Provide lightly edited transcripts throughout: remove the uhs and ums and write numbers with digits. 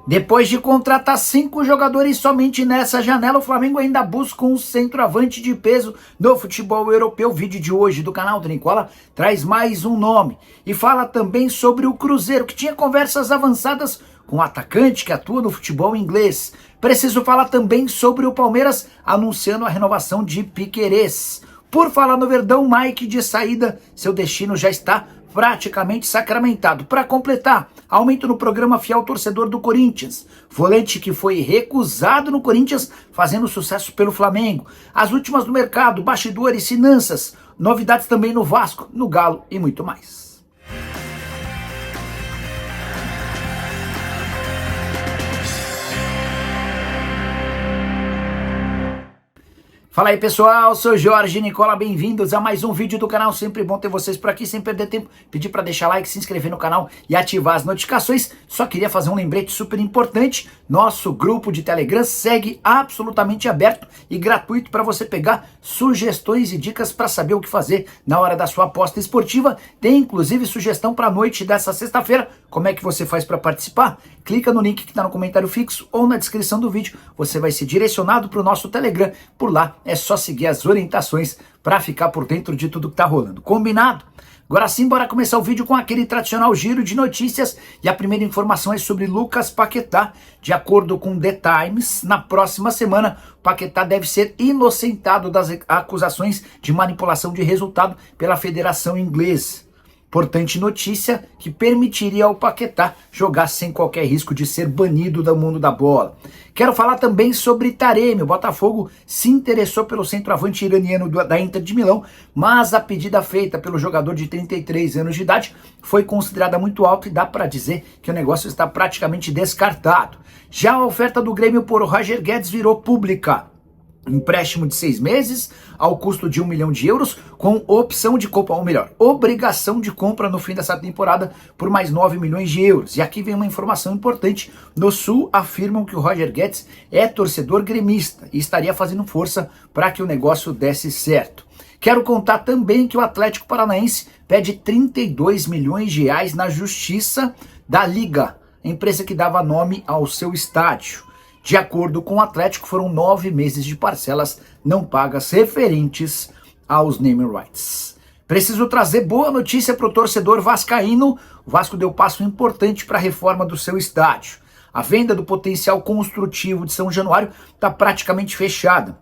Depois de contratar 5 jogadores somente nessa janela, o Flamengo ainda busca um centroavante de peso no futebol europeu. O vídeo de hoje do canal do Nicola traz mais um nome e fala também sobre o Cruzeiro, que tinha conversas avançadas com um atacante que atua no futebol inglês. Preciso falar também sobre o Palmeiras anunciando a renovação de Piquerez. Por falar no Verdão, Mike de saída, seu destino já está praticamente sacramentado. Para completar, aumento no programa Fiel Torcedor do Corinthians. Volante que foi recusado no Corinthians, fazendo sucesso pelo Flamengo. As últimas do mercado, bastidores, finanças, novidades também no Vasco, no Galo e muito mais. Fala aí pessoal, sou Jorge Nicola, bem-vindos a mais um vídeo do canal, sempre bom ter vocês por aqui, sem perder tempo, pedir para deixar like, se inscrever no canal e ativar as notificações. Só queria fazer um lembrete super importante, nosso grupo de Telegram segue absolutamente aberto e gratuito para você pegar sugestões e dicas para saber o que fazer na hora da sua aposta esportiva. Tem inclusive sugestão para a noite dessa sexta-feira. Como é que você faz para participar? Clica no link que está no comentário fixo ou na descrição do vídeo, você vai ser direcionado para o nosso Telegram. Por lá é só seguir as orientações para ficar por dentro de tudo que está rolando. Combinado? Agora sim, bora começar o vídeo com aquele tradicional giro de notícias. E a primeira informação é sobre Lucas Paquetá. De acordo com The Times, na próxima semana, Paquetá deve ser inocentado das acusações de manipulação de resultado pela Federação Inglesa. Importante notícia que permitiria ao Paquetá jogar sem qualquer risco de ser banido do mundo da bola. Quero falar também sobre Taremi. O Botafogo se interessou pelo centroavante iraniano da Inter de Milão, mas a pedida feita pelo jogador de 33 anos de idade foi considerada muito alta e dá para dizer que o negócio está praticamente descartado. Já a oferta do Grêmio por Roger Guedes virou pública. Empréstimo de 6 meses ao custo de 1 milhão de euros com opção de compra, ou melhor, obrigação de compra no fim dessa temporada por mais 9 milhões de euros. E aqui vem uma informação importante. No Sul afirmam que o Roger Guedes é torcedor gremista e estaria fazendo força para que o negócio desse certo. Quero contar também que o Atlético Paranaense pede 32 milhões de reais na justiça da Liga, a empresa que dava nome ao seu estádio. De acordo com o Atlético, foram 9 meses de parcelas não pagas referentes aos naming rights. Preciso trazer boa notícia para o torcedor vascaíno. O Vasco deu passo importante para a reforma do seu estádio. A venda do potencial construtivo de São Januário está praticamente fechada.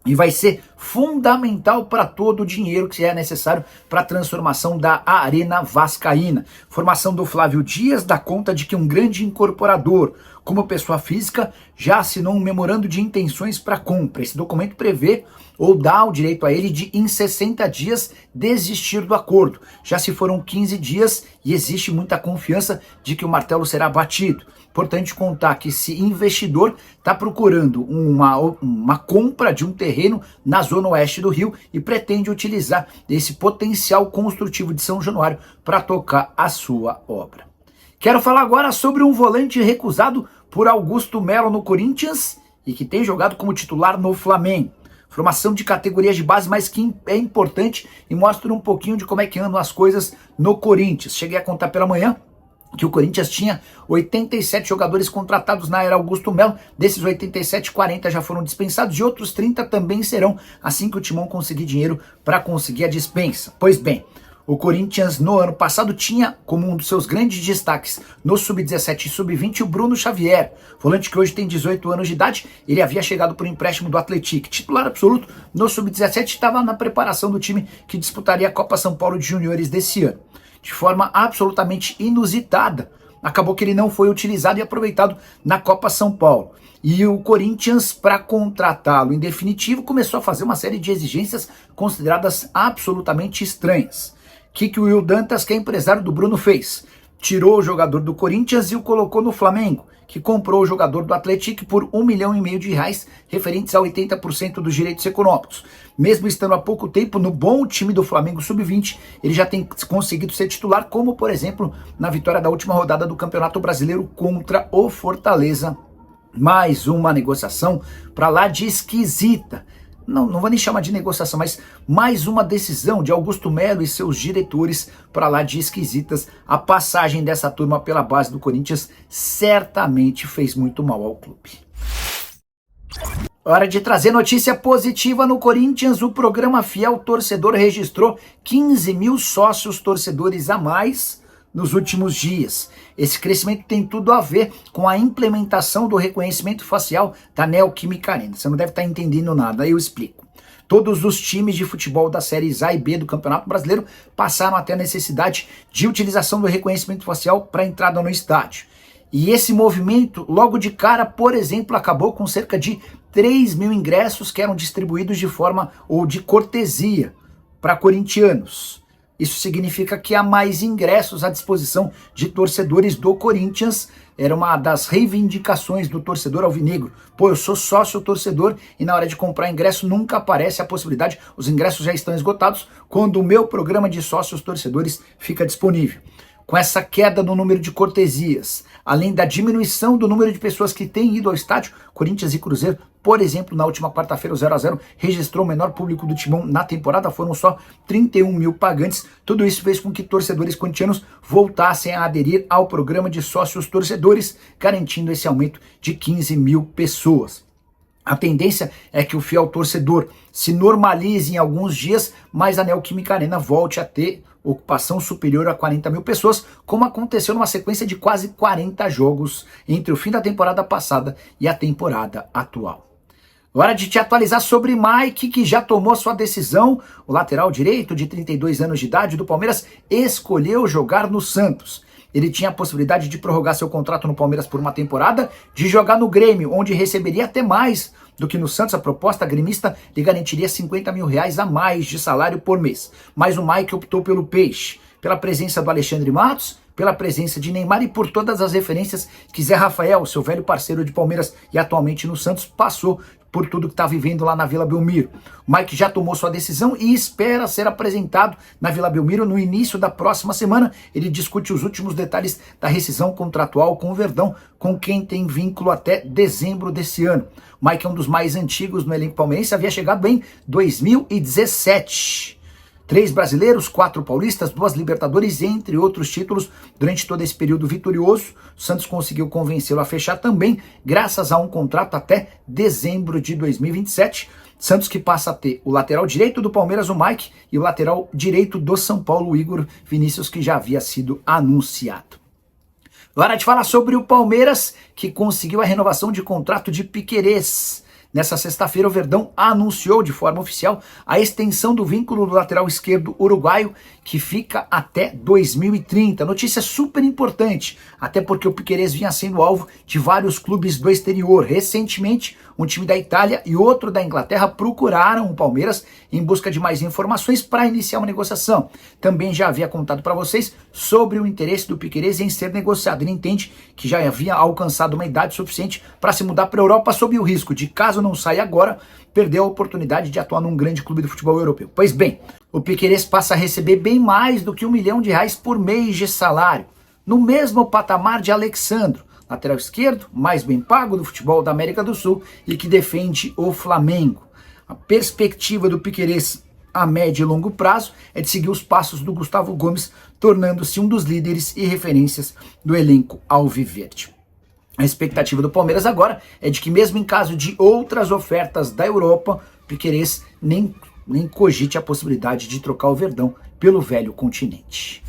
E vai ser fundamental para todo o dinheiro que é necessário para a transformação da Arena Vascaína. Formação do Flávio Dias dá conta de que um grande incorporador, como pessoa física, já assinou um memorando de intenções para compra. Esse documento prevê ou dá o direito a ele de, em 60 dias, desistir do acordo. Já se foram 15 dias e existe muita confiança de que o martelo será batido. Importante contar que esse investidor está procurando uma compra de um terreno na zona oeste do Rio e pretende utilizar esse potencial construtivo de São Januário para tocar a sua obra. Quero falar agora sobre um volante recusado por Augusto Melo no Corinthians e que tem jogado como titular no Flamengo. Formação de categorias de base, mas que é importante e mostra um pouquinho de como é que andam as coisas no Corinthians. Cheguei a contar pela manhã que o Corinthians tinha 87 jogadores contratados na era Augusto Melo. Desses 87, 40 já foram dispensados e outros 30 também serão assim que o Timão conseguir dinheiro para conseguir a dispensa. Pois bem, o Corinthians no ano passado tinha como um dos seus grandes destaques no Sub-17 e Sub-20 o Bruno Xavier, volante que hoje tem 18 anos de idade. Ele havia chegado por empréstimo do Atlético, titular absoluto no Sub-17, estava na preparação do time que disputaria a Copa São Paulo de Juniores desse ano. De forma absolutamente inusitada, acabou que ele não foi utilizado e aproveitado na Copa São Paulo. E o Corinthians, para contratá-lo em definitivo, começou a fazer uma série de exigências consideradas absolutamente estranhas. O que o Will Dantas, que é empresário do Bruno, fez? Tirou o jogador do Corinthians e o colocou no Flamengo, que comprou o jogador do Atlético por 1,5 milhão de reais, referentes a 80% dos direitos econômicos. Mesmo estando há pouco tempo no bom time do Flamengo Sub-20, ele já tem conseguido ser titular, como por exemplo na vitória da última rodada do Campeonato Brasileiro contra o Fortaleza. Mais uma negociação para lá de esquisita. não vou nem chamar de negociação, mas mais uma decisão de Augusto Melo e seus diretores para lá de esquisitas. A passagem dessa turma pela base do Corinthians certamente fez muito mal ao clube. Hora de trazer notícia positiva no Corinthians. O programa Fiel Torcedor registrou 15 mil sócios torcedores a mais nos últimos dias. Esse crescimento tem tudo a ver com a implementação do reconhecimento facial da Neoquímica Arena. Você não deve estar entendendo nada, eu explico. Todos os times de futebol das séries A e B do Campeonato Brasileiro passaram a ter a necessidade de utilização do reconhecimento facial para entrada no estádio. E esse movimento, logo de cara, por exemplo, acabou com cerca de 3 mil ingressos que eram distribuídos de forma ou de cortesia para corintianos. Isso significa que há mais ingressos à disposição de torcedores do Corinthians. Era uma das reivindicações do torcedor alvinegro. Pô, eu sou sócio torcedor e na hora de comprar ingresso nunca aparece a possibilidade, os ingressos já estão esgotados, quando o meu programa de sócios torcedores fica disponível. Com essa queda no número de cortesias, além da diminuição do número de pessoas que têm ido ao estádio, Corinthians e Cruzeiro, por exemplo, na última quarta-feira, o 0x0 registrou o menor público do Timão na temporada, foram só 31 mil pagantes. Tudo isso fez com que torcedores corintianos voltassem a aderir ao programa de sócios torcedores, garantindo esse aumento de 15 mil pessoas. A tendência é que o fiel torcedor se normalize em alguns dias, mas a Neoquímica Arena volte a ter ocupação superior a 40 mil pessoas, como aconteceu numa sequência de quase 40 jogos entre o fim da temporada passada e a temporada atual. Hora de te atualizar sobre Mike, que já tomou sua decisão. O lateral direito, de 32 anos de idade, do Palmeiras, escolheu jogar no Santos. Ele tinha a possibilidade de prorrogar seu contrato no Palmeiras por uma temporada, de jogar no Grêmio, onde receberia até mais do que no Santos. A proposta gremista lhe garantiria 50 mil reais a mais de salário por mês. Mas o Mike optou pelo Peixe, pela presença do Alexandre Matos, pela presença de Neymar e por todas as referências que Zé Rafael, seu velho parceiro de Palmeiras e atualmente no Santos, passou por tudo que está vivendo lá na Vila Belmiro. O Mike já tomou sua decisão e espera ser apresentado na Vila Belmiro no início da próxima semana. Ele discute os últimos detalhes da rescisão contratual com o Verdão, com quem tem vínculo até dezembro desse ano. O Mike é um dos mais antigos no elenco palmeirense, havia chegado em 2017. 3 brasileiros, 4 paulistas, 2 Libertadores, entre outros títulos. Durante todo esse período vitorioso, o Santos conseguiu convencê-lo a fechar também, graças a um contrato até dezembro de 2027. Santos que passa a ter o lateral direito do Palmeiras, o Mike, e o lateral direito do São Paulo, o Igor Vinícius, que já havia sido anunciado. Hora de falar sobre o Palmeiras, que conseguiu a renovação de contrato de Piquerez. Nessa sexta-feira, o Verdão anunciou de forma oficial a extensão do vínculo do lateral esquerdo uruguaio, que fica até 2030. Notícia super importante, até porque o Piquerez vinha sendo alvo de vários clubes do exterior. Recentemente, um time da Itália e outro da Inglaterra procuraram o Palmeiras em busca de mais informações para iniciar uma negociação. Também já havia contado para vocês sobre o interesse do Piquerez em ser negociado. Ele entende que já havia alcançado uma idade suficiente para se mudar para a Europa, sob o risco de, caso não saia agora, perder a oportunidade de atuar num grande clube do futebol europeu. Pois bem, o Piquerez passa a receber bem mais do que R$1 milhão por mês de salário, no mesmo patamar de Alexandro, lateral esquerdo, mais bem pago do futebol da América do Sul e que defende o Flamengo. A perspectiva do Piquerez a médio e longo prazo é de seguir os passos do Gustavo Gomes, tornando-se um dos líderes e referências do elenco alviverde. A expectativa do Palmeiras agora é de que, mesmo em caso de outras ofertas da Europa, Piquerez nem cogite a possibilidade de trocar o Verdão pelo velho continente.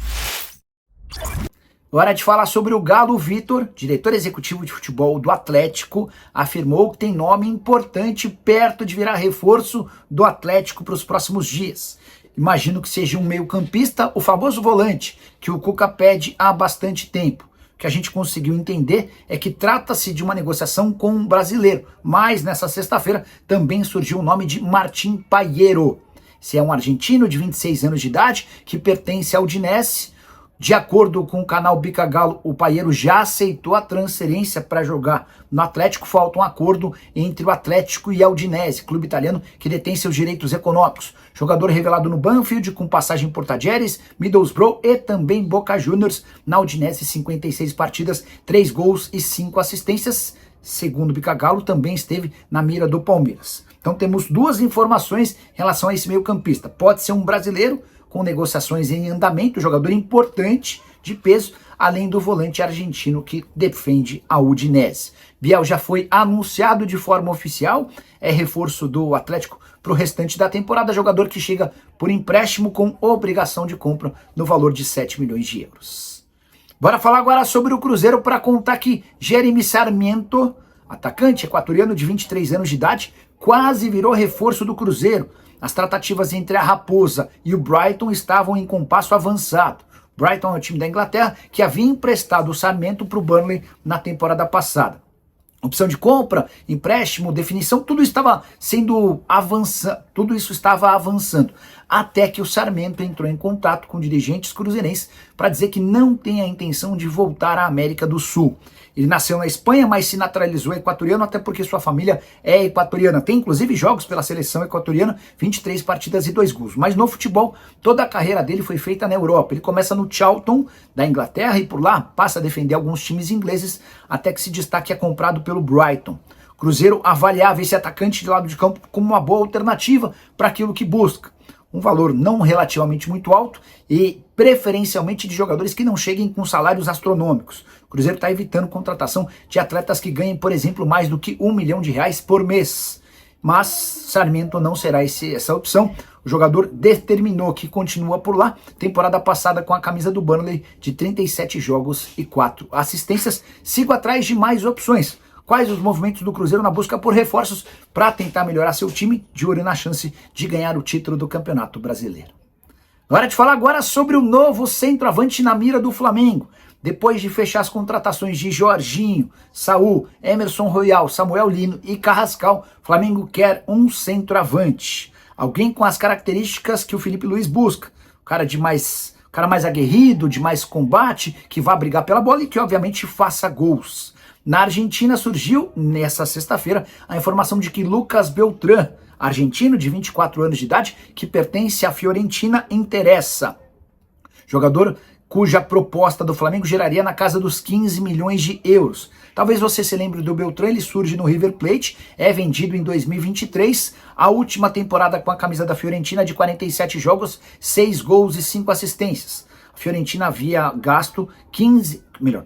Hora de falar sobre o Galo. Vitor, diretor executivo de futebol do Atlético, afirmou que tem nome importante perto de virar reforço do Atlético para os próximos dias. Imagino que seja um meio-campista, o famoso volante, que o Cuca pede há bastante tempo. O que a gente conseguiu entender é que trata-se de uma negociação com um brasileiro, mas nessa sexta-feira também surgiu o nome de Martín Payero. Esse é um argentino de 26 anos de idade que pertence ao Udinese. De acordo com o canal Bica Galo, o Payero já aceitou a transferência para jogar no Atlético. Falta um acordo entre o Atlético e a Udinese, clube italiano que detém seus direitos econômicos. Jogador revelado no Banfield, com passagem por Tajeres, Middlesbrough e também Boca Juniors. Na Udinese, 56 partidas, 3 gols e 5 assistências. segundo o Bicagalo, também esteve na mira do Palmeiras. Então temos duas informações em relação a esse meio-campista. Pode ser um brasileiro com negociações em andamento, jogador importante de peso, além do volante argentino que defende a Udinese. Biel já foi anunciado de forma oficial, é reforço do Atlético para o restante da temporada, jogador que chega por empréstimo com obrigação de compra no valor de 7 milhões de euros. Bora falar agora sobre o Cruzeiro para contar que Jeremy Sarmiento, atacante equatoriano de 23 anos de idade, quase virou reforço do Cruzeiro. As tratativas entre a Raposa e o Brighton estavam em compasso avançado. Brighton é o time da Inglaterra que havia emprestado o Sarmiento para o Burnley na temporada passada. Opção de compra, empréstimo, definição, tudo isso estava avançando, até que o Sarmiento entrou em contato com dirigentes cruzeirenses para dizer que não tem a intenção de voltar à América do Sul. Ele nasceu na Espanha, mas se naturalizou equatoriano, até porque sua família é equatoriana. Tem inclusive jogos pela seleção equatoriana, 23 partidas e 2 gols. Mas no futebol, toda a carreira dele foi feita na Europa. Ele começa no Charlton, da Inglaterra, e por lá passa a defender alguns times ingleses, até que se destaque é comprado pelo Brighton. Cruzeiro avaliava esse atacante de lado de campo como uma boa alternativa para aquilo que busca. Um valor não relativamente muito alto e preferencialmente de jogadores que não cheguem com salários astronômicos. O Cruzeiro está evitando contratação de atletas que ganhem, por exemplo, mais do que R$1 milhão por mês. Mas Sarmiento não será essa opção. O jogador determinou que continua por lá. Temporada passada com a camisa do Burnley de 37 jogos e 4 assistências. Sigo atrás de mais opções. Quais os movimentos do Cruzeiro na busca por reforços para tentar melhorar seu time, de olho na chance de ganhar o título do Campeonato Brasileiro. Hora de falar agora sobre o novo centroavante na mira do Flamengo. Depois de fechar as contratações de Jorginho, Saul, Emerson Royal, Samuel Lino e Carrascal, o Flamengo quer um centroavante. Alguém com as características que o Felipe Luiz busca. O cara mais aguerrido, de mais combate, que vá brigar pela bola e que obviamente faça gols. Na Argentina surgiu, nessa sexta-feira, a informação de que Lucas Beltrán, argentino de 24 anos de idade, que pertence à Fiorentina, interessa. Jogador cuja proposta do Flamengo geraria na casa dos 15 milhões de euros. Talvez você se lembre do Beltrán, ele surge no River Plate, é vendido em 2023, a última temporada com a camisa da Fiorentina de 47 jogos, 6 gols e 5 assistências. A Fiorentina havia gasto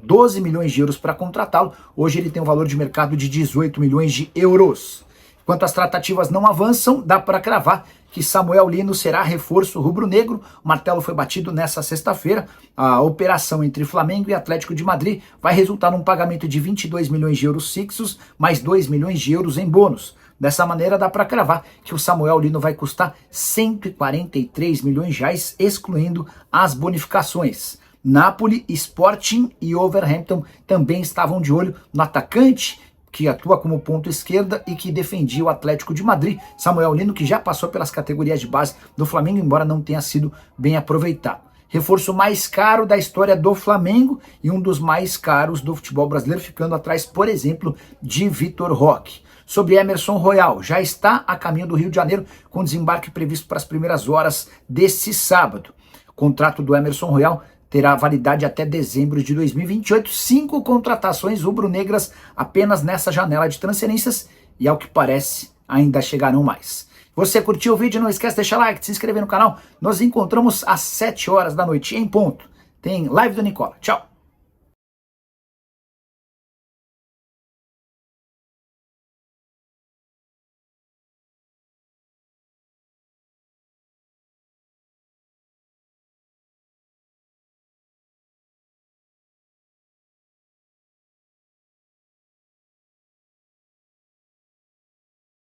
12 milhões de euros para contratá-lo. Hoje ele tem um valor de mercado de 18 milhões de euros. Enquanto as tratativas não avançam, dá para cravar que Samuel Lino será reforço rubro-negro. O martelo foi batido nessa sexta-feira. A operação entre Flamengo e Atlético de Madrid vai resultar num pagamento de 22 milhões de euros fixos, mais 2 milhões de euros em bônus. Dessa maneira dá para cravar que o Samuel Lino vai custar 143 milhões de reais, excluindo as bonificações. Napoli, Sporting e Wolverhampton também estavam de olho no atacante que atua como ponto esquerda e que defendia o Atlético de Madrid, Samuel Lino, que já passou pelas categorias de base do Flamengo, embora não tenha sido bem aproveitado. Reforço mais caro da história do Flamengo e um dos mais caros do futebol brasileiro, ficando atrás, por exemplo, de Vitor Roque. Sobre Emerson Royal, já está a caminho do Rio de Janeiro, com desembarque previsto para as primeiras horas desse sábado. O contrato do Emerson Royal terá validade até dezembro de 2028, 5 contratações rubro-negras apenas nessa janela de transferências e, ao que parece, ainda chegarão mais. Você curtiu o vídeo? Não esquece de deixar like, de se inscrever no canal. Nos encontramos às 7 horas da noite em ponto. Tem live do Nicola. Tchau!